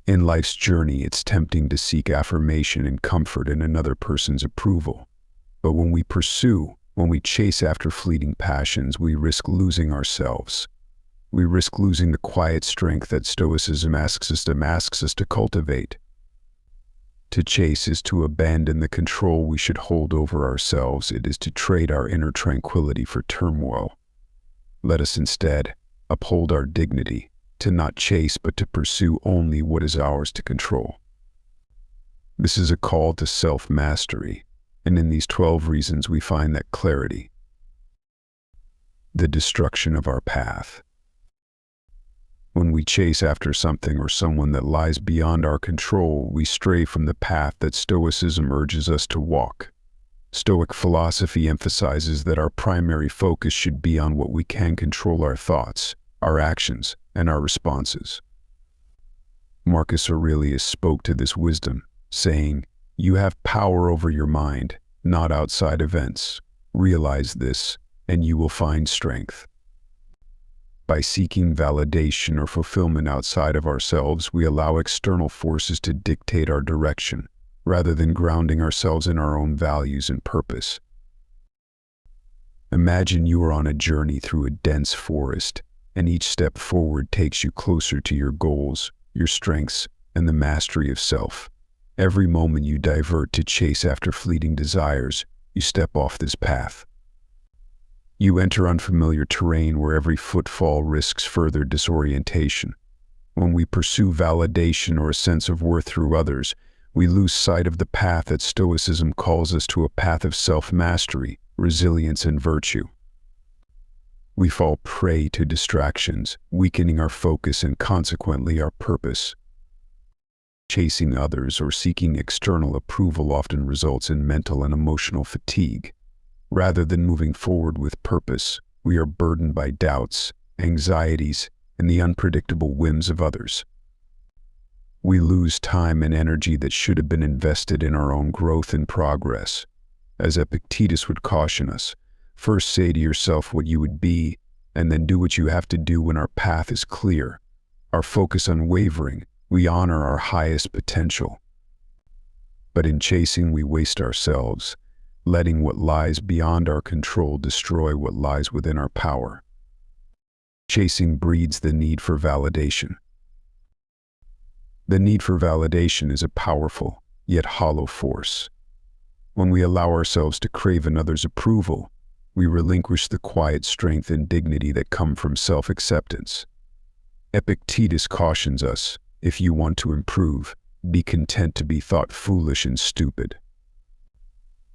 In life's journey, it's tempting to seek affirmation and comfort in another person's approval. But when we chase after fleeting passions, we risk losing ourselves. We risk losing the quiet strength that Stoicism asks us to cultivate. To chase is to abandon the control we should hold over ourselves. It is to trade our inner tranquility for turmoil. Let us instead uphold our dignity, to not chase but to pursue only what is ours to control. This is a call to self-mastery, and in these 12 reasons we find that clarity. The destruction of our path. When we chase after something or someone that lies beyond our control, we stray from the path that Stoicism urges us to walk. Stoic philosophy emphasizes that our primary focus should be on what we can control: our thoughts, our actions, and our responses. Marcus Aurelius spoke to this wisdom, saying, "You have power over your mind, not outside events. Realize this, and you will find strength." By seeking validation or fulfillment outside of ourselves, we allow external forces to dictate our direction, rather than grounding ourselves in our own values and purpose. Imagine you are on a journey through a dense forest, and each step forward takes you closer to your goals, your strengths, and the mastery of self. Every moment you divert to chase after fleeting desires, you step off this path. You enter unfamiliar terrain where every footfall risks further disorientation. When we pursue validation or a sense of worth through others, we lose sight of the path that Stoicism calls us to: a path of self-mastery, resilience, and virtue. We fall prey to distractions, weakening our focus and consequently our purpose. Chasing others or seeking external approval often results in mental and emotional fatigue. Rather than moving forward with purpose, we are burdened by doubts, anxieties, and the unpredictable whims of others. We lose time and energy that should have been invested in our own growth and progress. As Epictetus would caution us, first say to yourself what you would be, and then do what you have to do when our path is clear. Our focus unwavering, we honor our highest potential. But in chasing, we waste ourselves, letting what lies beyond our control destroy what lies within our power. Chasing breeds the need for validation. The need for validation is a powerful, yet hollow force. When we allow ourselves to crave another's approval, we relinquish the quiet strength and dignity that come from self-acceptance. Epictetus cautions us, if you want to improve, be content to be thought foolish and stupid.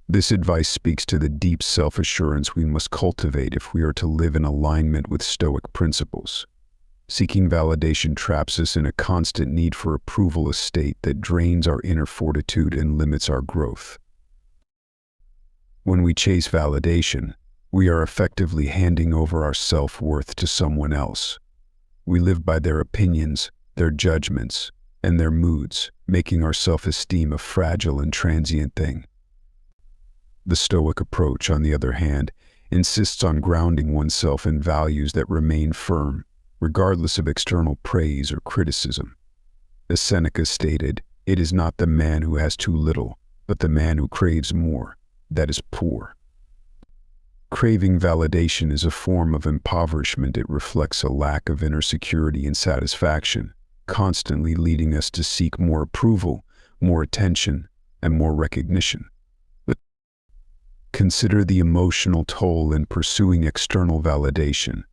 This advice speaks to the deep self-assurance we must cultivate if we are to live in alignment with Stoic principles. Seeking validation traps us in a constant need for approval, a state that drains our inner fortitude and limits our growth. When we chase validation, we are effectively handing over our self-worth to someone else. We live by their opinions, their judgments, and their moods, making our self-esteem a fragile and transient thing. The Stoic approach, on the other hand, insists on grounding oneself in values that remain firm, regardless of external praise or criticism. As Seneca stated, "It is not the man who has too little, but the man who craves more, that is poor." Craving validation is a form of impoverishment. It reflects a lack of inner security and satisfaction, constantly leading us to seek more approval, more attention, and more recognition. But consider the emotional toll in pursuing external validation.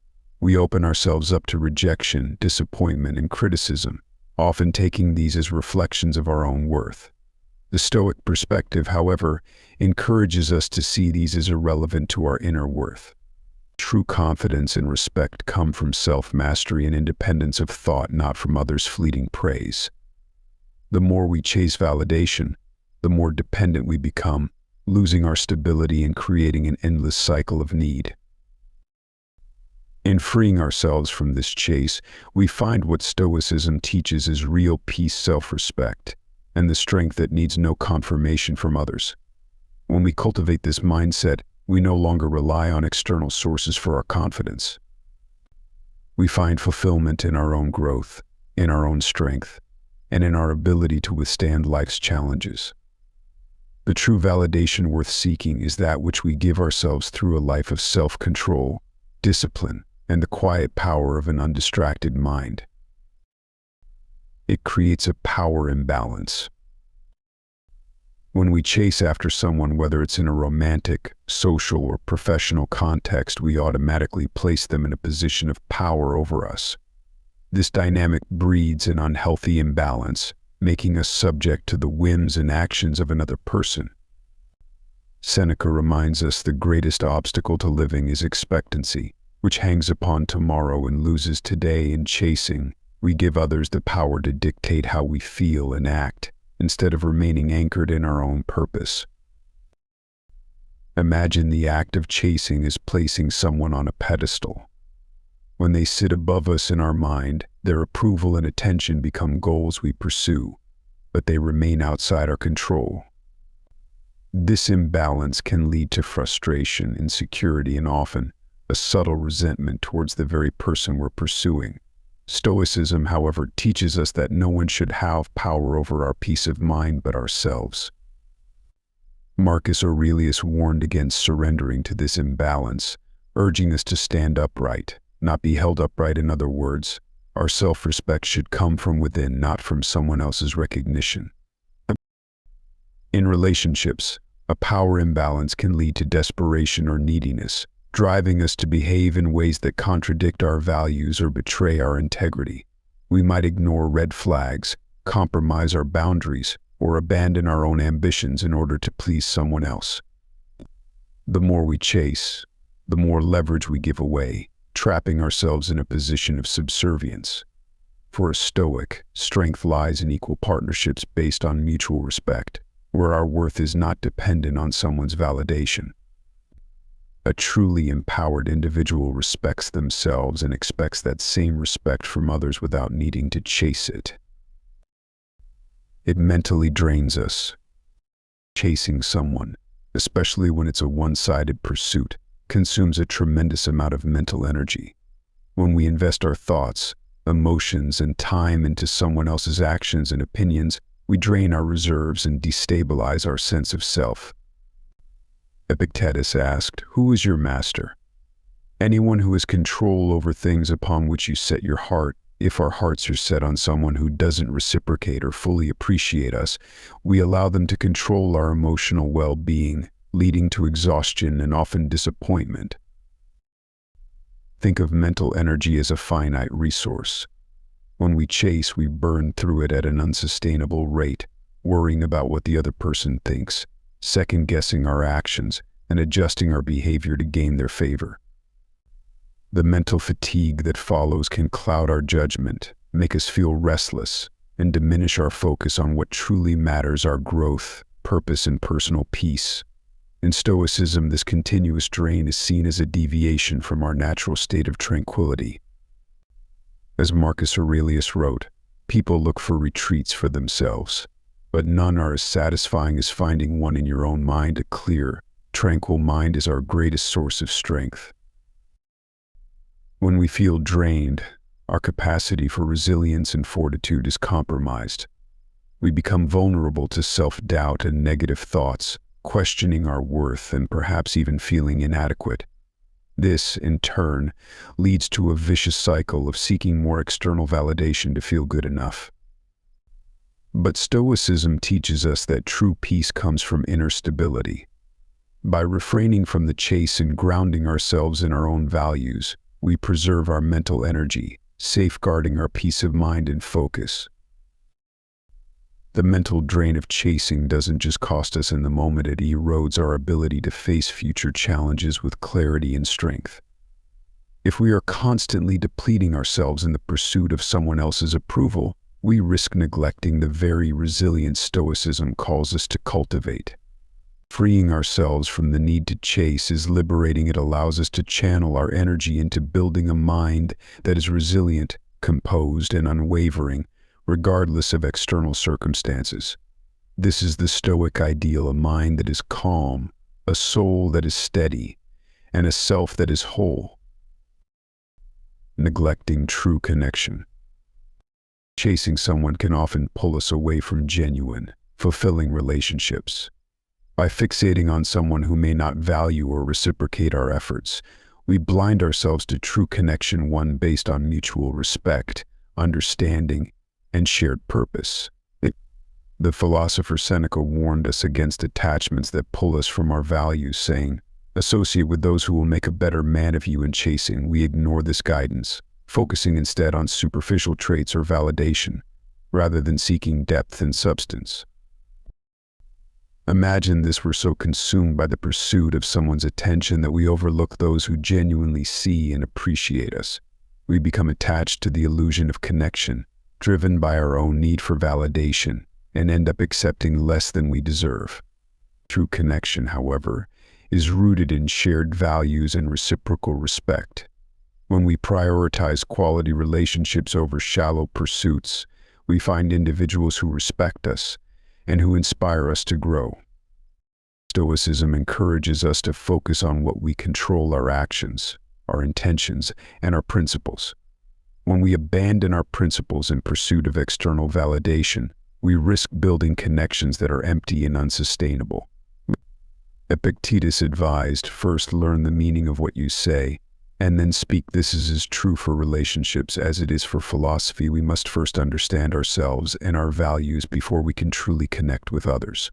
We open ourselves up to rejection, disappointment, and criticism, often taking these as reflections of our own worth. The Stoic perspective, however, encourages us to see these as irrelevant to our inner worth. True confidence and respect come from self-mastery and independence of thought, not from others' fleeting praise. The more we chase validation, the more dependent we become, losing our stability and creating an endless cycle of need. In freeing ourselves from this chase, we find what Stoicism teaches is real peace, self-respect, and the strength that needs no confirmation from others. When we cultivate this mindset, we no longer rely on external sources for our confidence. We find fulfillment in our own growth, in our own strength, and in our ability to withstand life's challenges. The true validation worth seeking is that which we give ourselves through a life of self-control, discipline, and the quiet power of an undistracted mind. It creates a power imbalance. When we chase after someone, whether it's in a romantic, social, or professional context, we automatically place them in a position of power over us. This dynamic breeds an unhealthy imbalance, making us subject to the whims and actions of another person. Seneca reminds us the greatest obstacle to living is expectancy, which hangs upon tomorrow and loses today. In chasing, we give others the power to dictate how we feel and act, instead of remaining anchored in our own purpose. Imagine the act of chasing as placing someone on a pedestal. When they sit above us in our mind, their approval and attention become goals we pursue, but they remain outside our control. This imbalance can lead to frustration, insecurity, and often a subtle resentment towards the very person we're pursuing. Stoicism, however, teaches us that no one should have power over our peace of mind but ourselves. Marcus Aurelius warned against surrendering to this imbalance, urging us to stand upright, not be held upright. In other words, our self-respect should come from within, not from someone else's recognition. In relationships, a power imbalance can lead to desperation or neediness, driving us to behave in ways that contradict our values or betray our integrity. We might ignore red flags, compromise our boundaries, or abandon our own ambitions in order to please someone else. The more we chase, the more leverage we give away, trapping ourselves in a position of subservience. For a Stoic, strength lies in equal partnerships based on mutual respect, where our worth is not dependent on someone's validation. A truly empowered individual respects themselves and expects that same respect from others without needing to chase it. It mentally drains us. Chasing someone, especially when it's a one-sided pursuit, consumes a tremendous amount of mental energy. When we invest our thoughts, emotions, and time into someone else's actions and opinions, we drain our reserves and destabilize our sense of self. Epictetus asked, "Who is your master?" Anyone who has control over things upon which you set your heart. If our hearts are set on someone who doesn't reciprocate or fully appreciate us, we allow them to control our emotional well-being, leading to exhaustion and often disappointment. Think of mental energy as a finite resource. When we chase, we burn through it at an unsustainable rate, worrying about what the other person thinks, second-guessing our actions, and adjusting our behavior to gain their favor. The mental fatigue that follows can cloud our judgment, make us feel restless, and diminish our focus on what truly matters: our growth, purpose, and personal peace. In Stoicism, this continuous drain is seen as a deviation from our natural state of tranquility. As Marcus Aurelius wrote, "People look for retreats for themselves, but none are as satisfying as finding one in your own mind. A clear, tranquil mind is our greatest source of strength." When we feel drained, our capacity for resilience and fortitude is compromised. We become vulnerable to self-doubt and negative thoughts, questioning our worth and perhaps even feeling inadequate. This, in turn, leads to a vicious cycle of seeking more external validation to feel good enough. But Stoicism teaches us that true peace comes from inner stability. By refraining from the chase and grounding ourselves in our own values, we preserve our mental energy, safeguarding our peace of mind and focus. The mental drain of chasing doesn't just cost us in the moment, it erodes our ability to face future challenges with clarity and strength. If we are constantly depleting ourselves in the pursuit of someone else's approval, we risk neglecting the very resilience Stoicism calls us to cultivate. Freeing ourselves from the need to chase is liberating. It allows us to channel our energy into building a mind that is resilient, composed, and unwavering, regardless of external circumstances. This is the Stoic ideal: a mind that is calm, a soul that is steady, and a self that is whole. Neglecting true connection. Chasing someone can often pull us away from genuine, fulfilling relationships. By fixating on someone who may not value or reciprocate our efforts, we blind ourselves to true connection, one based on mutual respect, understanding, and shared purpose. The philosopher Seneca warned us against attachments that pull us from our values, saying, "Associate with those who will make a better man of you." In chasing, we ignore this guidance, focusing instead on superficial traits or validation, rather than seeking depth and substance. Imagine this: we're so consumed by the pursuit of someone's attention that we overlook those who genuinely see and appreciate us. We become attached to the illusion of connection, driven by our own need for validation, and end up accepting less than we deserve. True connection, however, is rooted in shared values and reciprocal respect. When we prioritize quality relationships over shallow pursuits, we find individuals who respect us and who inspire us to grow. Stoicism encourages us to focus on what we control: our actions, our intentions, and our principles. When we abandon our principles in pursuit of external validation, we risk building connections that are empty and unsustainable. Epictetus advised, "First learn the meaning of what you say, and then speak." This is as true for relationships as it is for philosophy. We must first understand ourselves and our values before we can truly connect with others.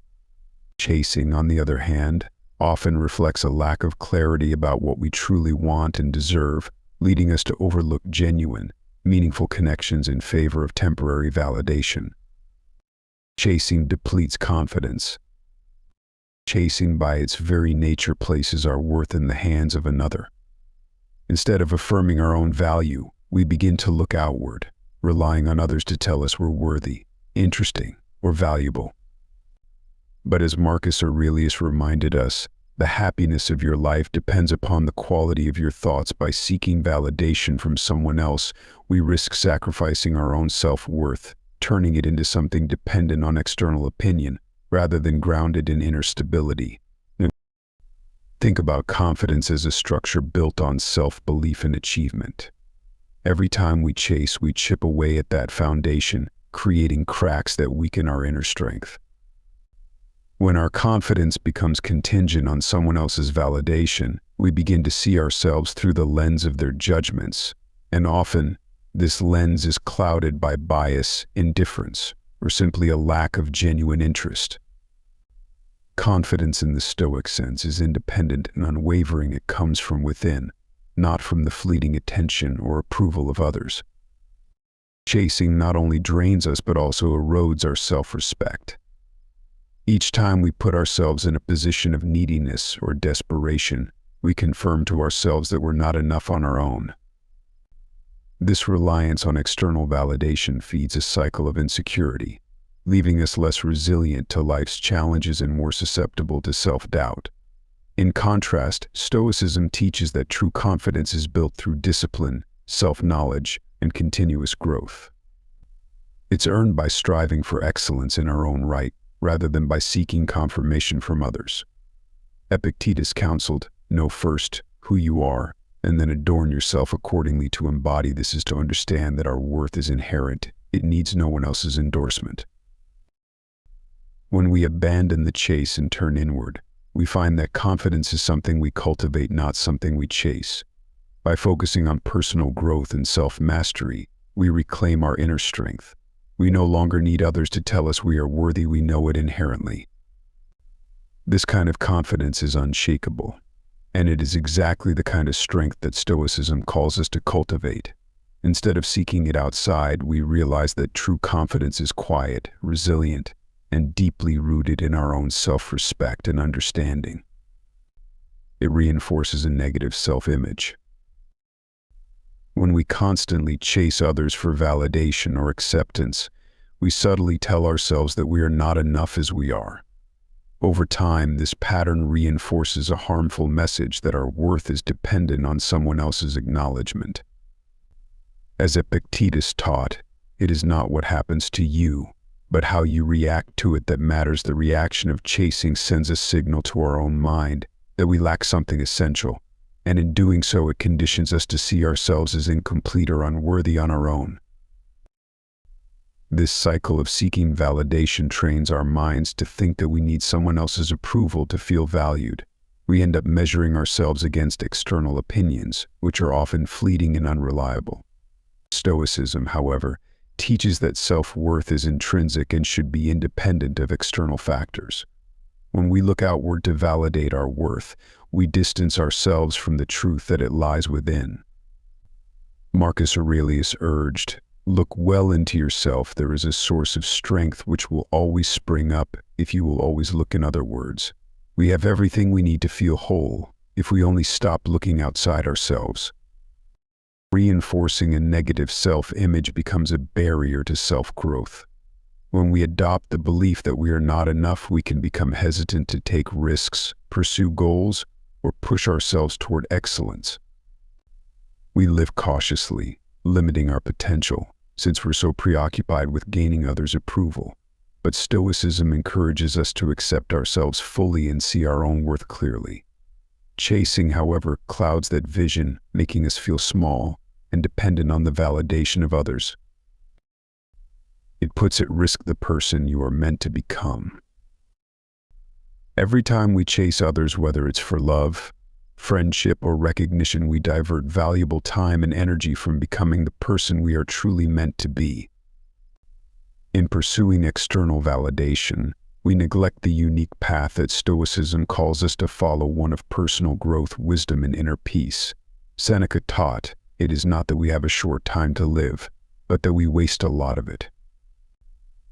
Chasing, on the other hand, often reflects a lack of clarity about what we truly want and deserve, leading us to overlook genuine, meaningful connections in favor of temporary validation. Chasing depletes confidence. Chasing, by its very nature, places our worth in the hands of another. Instead of affirming our own value, we begin to look outward, relying on others to tell us we're worthy, interesting, or valuable. But as Marcus Aurelius reminded us, the happiness of your life depends upon the quality of your thoughts. By seeking validation from someone else, we risk sacrificing our own self-worth, turning it into something dependent on external opinion, rather than grounded in inner stability. Think about confidence as a structure built on self-belief and achievement. Every time we chase, we chip away at that foundation, creating cracks that weaken our inner strength. When our confidence becomes contingent on someone else's validation, we begin to see ourselves through the lens of their judgments, and often, this lens is clouded by bias, indifference, or simply a lack of genuine interest. Confidence in the Stoic sense is independent and unwavering. It comes from within, not from the fleeting attention or approval of others. Chasing not only drains us but also erodes our self-respect. Each time we put ourselves in a position of neediness or desperation, we confirm to ourselves that we're not enough on our own. This reliance on external validation feeds a cycle of insecurity, leaving us less resilient to life's challenges and more susceptible to self-doubt. In contrast, Stoicism teaches that true confidence is built through discipline, self-knowledge, and continuous growth. It's earned by striving for excellence in our own right, rather than by seeking confirmation from others. Epictetus counseled, "Know first who you are, and then adorn yourself accordingly." To embody this is to understand that our worth is inherent. It needs no one else's endorsement. When we abandon the chase and turn inward, we find that confidence is something we cultivate, not something we chase. By focusing on personal growth and self-mastery, we reclaim our inner strength. We no longer need others to tell us we are worthy. We know it inherently. This kind of confidence is unshakable, and it is exactly the kind of strength that Stoicism calls us to cultivate. Instead of seeking it outside, we realize that true confidence is quiet, resilient, and deeply rooted in our own self-respect and understanding. It reinforces a negative self-image. When we constantly chase others for validation or acceptance, we subtly tell ourselves that we are not enough as we are. Over time, this pattern reinforces a harmful message that our worth is dependent on someone else's acknowledgement. As Epictetus taught, it is not what happens to you, but how you react to it that matters. The reaction of chasing sends a signal to our own mind that we lack something essential, and in doing so it conditions us to see ourselves as incomplete or unworthy on our own. This cycle of seeking validation trains our minds to think that we need someone else's approval to feel valued. We end up measuring ourselves against external opinions, which are often fleeting and unreliable. Stoicism, however, teaches that self-worth is intrinsic and should be independent of external factors. When we look outward to validate our worth, we distance ourselves from the truth that it lies within. Marcus Aurelius urged, "Look well into yourself. There is a source of strength which will always spring up if you will always look. In other words, we have everything we need to feel whole if we only stop looking outside ourselves." Reinforcing a negative self-image becomes a barrier to self-growth. When we adopt the belief that we are not enough, we can become hesitant to take risks, pursue goals, or push ourselves toward excellence. We live cautiously, limiting our potential, since we're so preoccupied with gaining others' approval. But Stoicism encourages us to accept ourselves fully and see our own worth clearly. Chasing, however, clouds that vision, making us feel small and dependent on the validation of others. It puts at risk the person you are meant to become. Every time we chase others, whether it's for love, friendship, or recognition, we divert valuable time and energy from becoming the person we are truly meant to be. In pursuing external validation, we neglect the unique path that Stoicism calls us to follow, one of personal growth, wisdom, and inner peace. Seneca taught, "It is not that we have a short time to live, but that we waste a lot of it."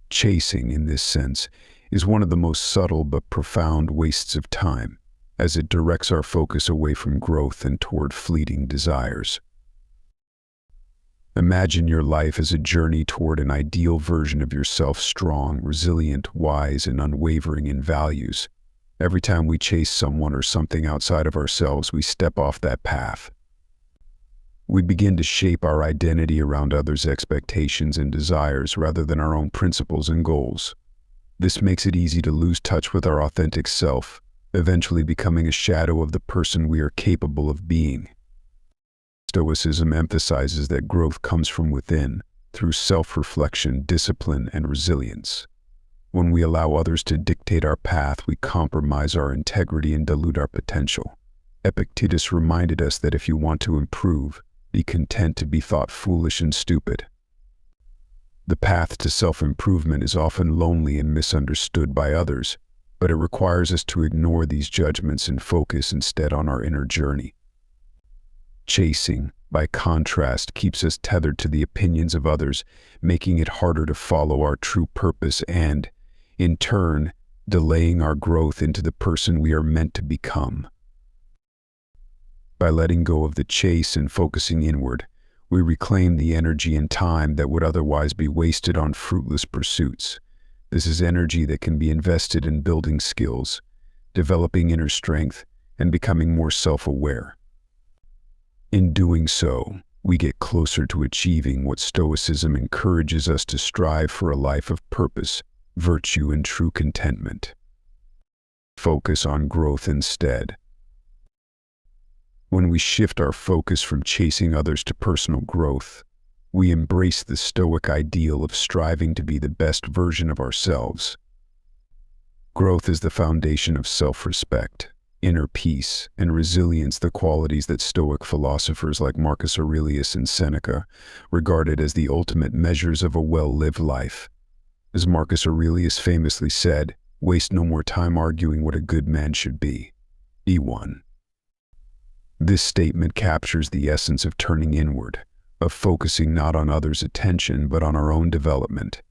Chasing, in this sense, is one of the most subtle but profound wastes of time, as it directs our focus away from growth and toward fleeting desires. Imagine your life as a journey toward an ideal version of yourself, strong, resilient, wise, and unwavering in values. Every time we chase someone or something outside of ourselves, we step off that path. We begin to shape our identity around others' expectations and desires rather than our own principles and goals. This makes it easy to lose touch with our authentic self, eventually becoming a shadow of the person we are capable of being. Stoicism emphasizes that growth comes from within, through self-reflection, discipline, and resilience. When we allow others to dictate our path, we compromise our integrity and dilute our potential. Epictetus reminded us that if you want to improve, be content to be thought foolish and stupid. The path to self-improvement is often lonely and misunderstood by others, but it requires us to ignore these judgments and focus instead on our inner journey. Chasing, by contrast, keeps us tethered to the opinions of others, making it harder to follow our true purpose and, in turn, delaying our growth into the person we are meant to become. By letting go of the chase and focusing inward, we reclaim the energy and time that would otherwise be wasted on fruitless pursuits. This is energy that can be invested in building skills, developing inner strength, and becoming more self-aware. In doing so, we get closer to achieving what Stoicism encourages us to strive for: a life of purpose, virtue, and true contentment. Focus on growth instead. When we shift our focus from chasing others to personal growth, we embrace the Stoic ideal of striving to be the best version of ourselves. Growth is the foundation of self-respect, inner peace, and resilience, the qualities that Stoic philosophers like Marcus Aurelius and Seneca regarded as the ultimate measures of a well-lived life. As Marcus Aurelius famously said, "Waste no more time arguing what a good man should be. Be one." This statement captures the essence of turning inward, of focusing not on others' attention but on our own development.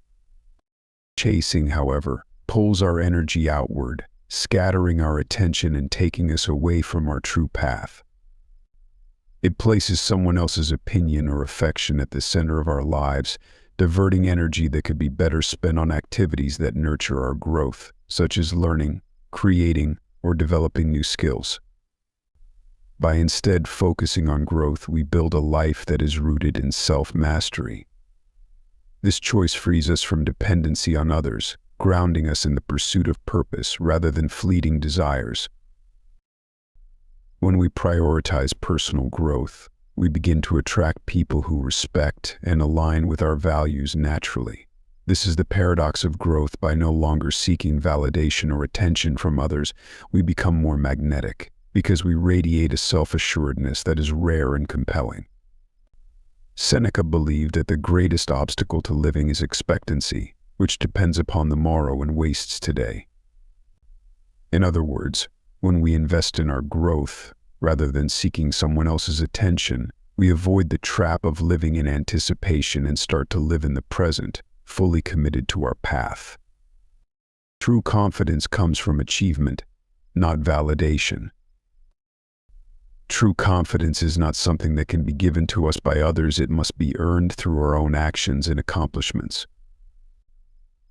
Chasing, however, pulls our energy outward, scattering our attention and taking us away from our true path. It places someone else's opinion or affection at the center of our lives, diverting energy that could be better spent on activities that nurture our growth, such as learning, creating, or developing new skills. By instead focusing on growth, we build a life that is rooted in self-mastery. This choice frees us from dependency on others, grounding us in the pursuit of purpose rather than fleeting desires. When we prioritize personal growth, we begin to attract people who respect and align with our values naturally. This is the paradox of growth. By no longer seeking validation or attention from others, we become more magnetic, because we radiate a self-assuredness that is rare and compelling. Seneca believed that the greatest obstacle to living is expectancy, which depends upon the morrow and wastes today. In other words, when we invest in our growth, rather than seeking someone else's attention, we avoid the trap of living in anticipation and start to live in the present, fully committed to our path. True confidence comes from achievement, not validation. True confidence is not something that can be given to us by others. It must be earned through our own actions and accomplishments.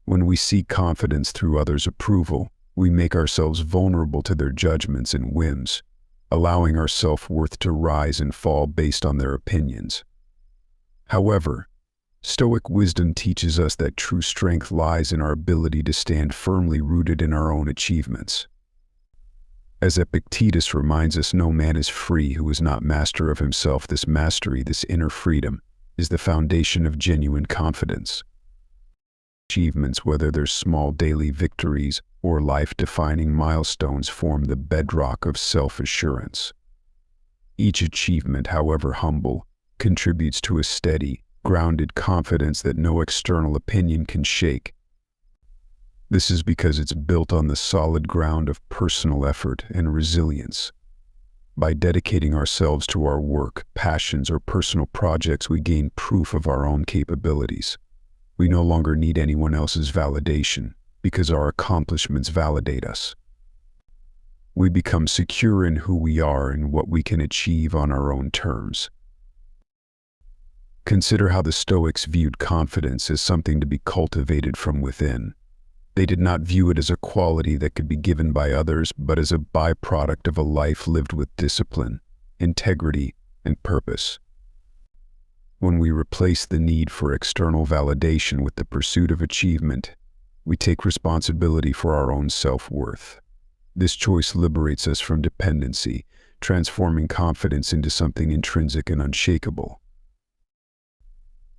When we seek confidence through others' approval, we make ourselves vulnerable to their judgments and whims, allowing our self-worth to rise and fall based on their opinions. However, Stoic wisdom teaches us that true strength lies in our ability to stand firmly rooted in our own achievements. As Epictetus reminds us, no man is free who is not master of himself. This mastery, this inner freedom, is the foundation of genuine confidence. Achievements, whether they're small daily victories or life-defining milestones, form the bedrock of self-assurance. Each achievement, however humble, contributes to a steady, grounded confidence that no external opinion can shake. This is because it's built on the solid ground of personal effort and resilience. By dedicating ourselves to our work, passions, or personal projects, we gain proof of our own capabilities. We no longer need anyone else's validation, because our accomplishments validate us. We become secure in who we are and what we can achieve on our own terms. Consider how the Stoics viewed confidence as something to be cultivated from within. They did not view it as a quality that could be given by others, but as a byproduct of a life lived with discipline, integrity, and purpose. When we replace the need for external validation with the pursuit of achievement, we take responsibility for our own self-worth. This choice liberates us from dependency, transforming confidence into something intrinsic and unshakable.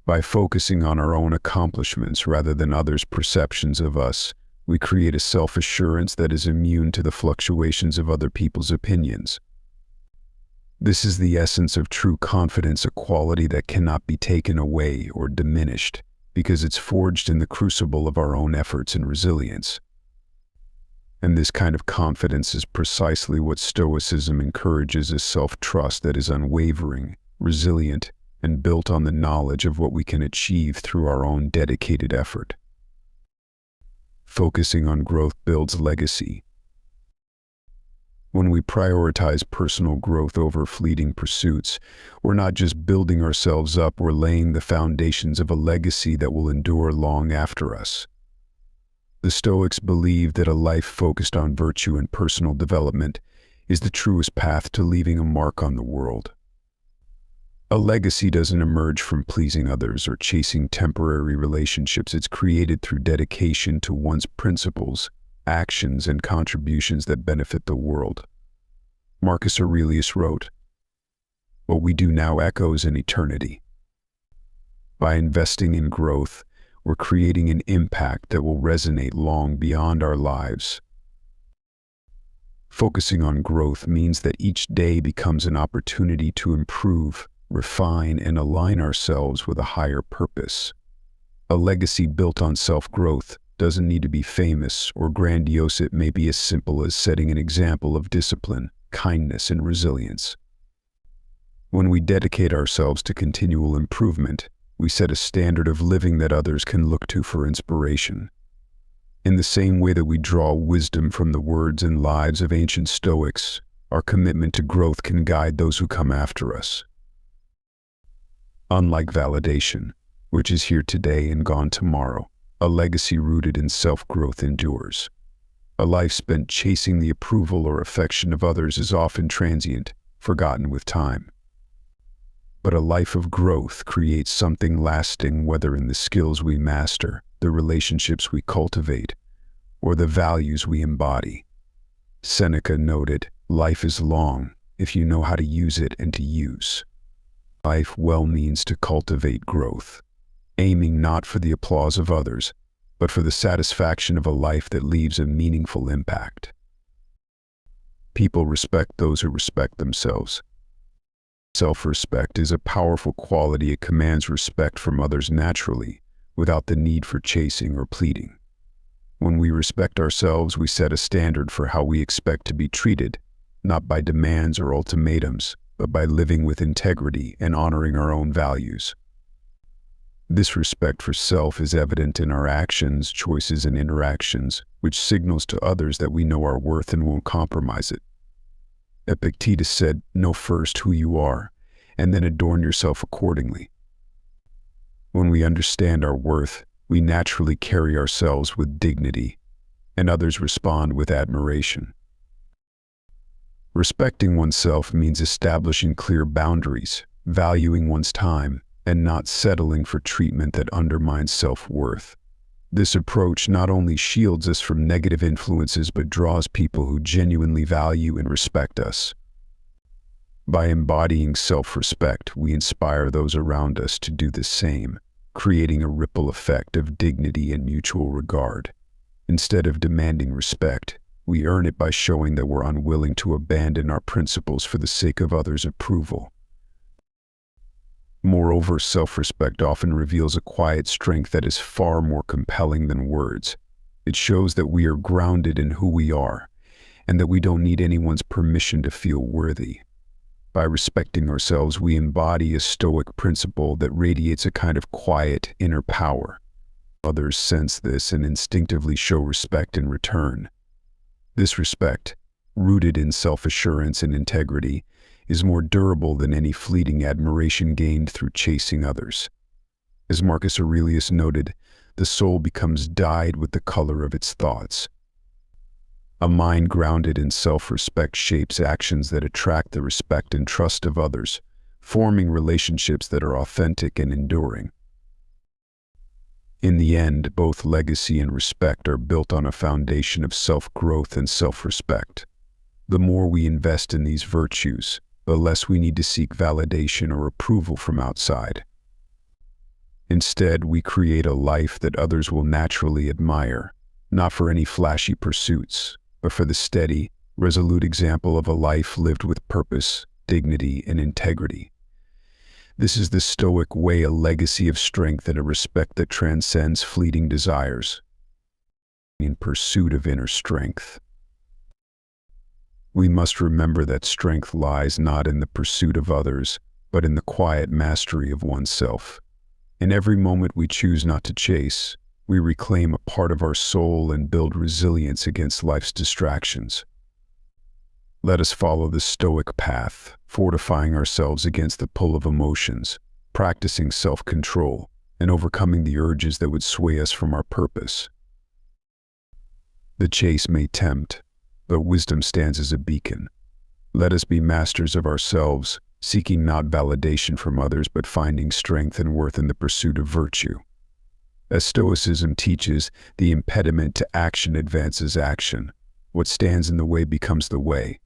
By focusing on our own accomplishments rather than others' perceptions of us, we create a self-assurance that is immune to the fluctuations of other people's opinions. This is the essence of true confidence, a quality that cannot be taken away or diminished, because it's forged in the crucible of our own efforts and resilience. And this kind of confidence is precisely what Stoicism encourages: a self-trust that is unwavering, resilient, and built on the knowledge of what we can achieve through our own dedicated effort. Focusing on growth builds legacy. When we prioritize personal growth over fleeting pursuits, we're not just building ourselves up, we're laying the foundations of a legacy that will endure long after us. The Stoics believe that a life focused on virtue and personal development is the truest path to leaving a mark on the world. A legacy doesn't emerge from pleasing others or chasing temporary relationships. It's created through dedication to one's principles, actions, and contributions that benefit the world. Marcus Aurelius wrote, "What we do now echoes in eternity." By investing in growth, we're creating an impact that will resonate long beyond our lives. Focusing on growth means that each day becomes an opportunity to improve, refine, and align ourselves with a higher purpose. A legacy built on self-growth doesn't need to be famous or grandiose. It may be as simple as setting an example of discipline, kindness, and resilience. When we dedicate ourselves to continual improvement, we set a standard of living that others can look to for inspiration. In the same way that we draw wisdom from the words and lives of ancient Stoics, our commitment to growth can guide those who come after us. Unlike validation, which is here today and gone tomorrow, a legacy rooted in self-growth endures. A life spent chasing the approval or affection of others is often transient, forgotten with time. But a life of growth creates something lasting, whether in the skills we master, the relationships we cultivate, or the values we embody. Seneca noted, "Life is long if you know how to use it and to use." Life well means to cultivate growth. aiming not for the applause of others, but for the satisfaction of a life that leaves a meaningful impact. People respect those who respect themselves. Self-respect is a powerful quality. It commands respect from others naturally, without the need for chasing or pleading. When we respect ourselves, we set a standard for how we expect to be treated, not by demands or ultimatums, but by living with integrity and honoring our own values. This respect for self is evident in our actions, choices, and interactions, which signals to others that we know our worth and won't compromise it. Epictetus said, "Know first who you are, and then adorn yourself accordingly." When we understand our worth, we naturally carry ourselves with dignity, and others respond with admiration. Respecting oneself means establishing clear boundaries, valuing one's time, and not settling for treatment that undermines self-worth. This approach not only shields us from negative influences but draws people who genuinely value and respect us. By embodying self-respect, we inspire those around us to do the same, creating a ripple effect of dignity and mutual regard. Instead of demanding respect, we earn it by showing that we're unwilling to abandon our principles for the sake of others' approval. Moreover, self-respect often reveals a quiet strength that is far more compelling than words. It shows that we are grounded in who we are, and that we don't need anyone's permission to feel worthy. By respecting ourselves, we embody a Stoic principle that radiates a kind of quiet inner power. Others sense this and instinctively show respect in return. This respect, rooted in self-assurance and integrity, is more durable than any fleeting admiration gained through chasing others. As Marcus Aurelius noted, the soul becomes dyed with the color of its thoughts. A mind grounded in self-respect shapes actions that attract the respect and trust of others, forming relationships that are authentic and enduring. In the end, both legacy and respect are built on a foundation of self-growth and self-respect. The more we invest in these virtues, the less we need to seek validation or approval from outside. Instead, we create a life that others will naturally admire, not for any flashy pursuits, but for the steady, resolute example of a life lived with purpose, dignity, and integrity. This is the Stoic way, a legacy of strength and a respect that transcends fleeting desires. In pursuit of inner strength, we must remember that strength lies not in the pursuit of others, but in the quiet mastery of oneself. In every moment we choose not to chase, we reclaim a part of our soul and build resilience against life's distractions. Let us follow the Stoic path, fortifying ourselves against the pull of emotions, practicing self-control, and overcoming the urges that would sway us from our purpose. The chase may tempt, but wisdom stands as a beacon. Let us be masters of ourselves, seeking not validation from others but finding strength and worth in the pursuit of virtue. As Stoicism teaches, the impediment to action advances action. What stands in the way becomes the way.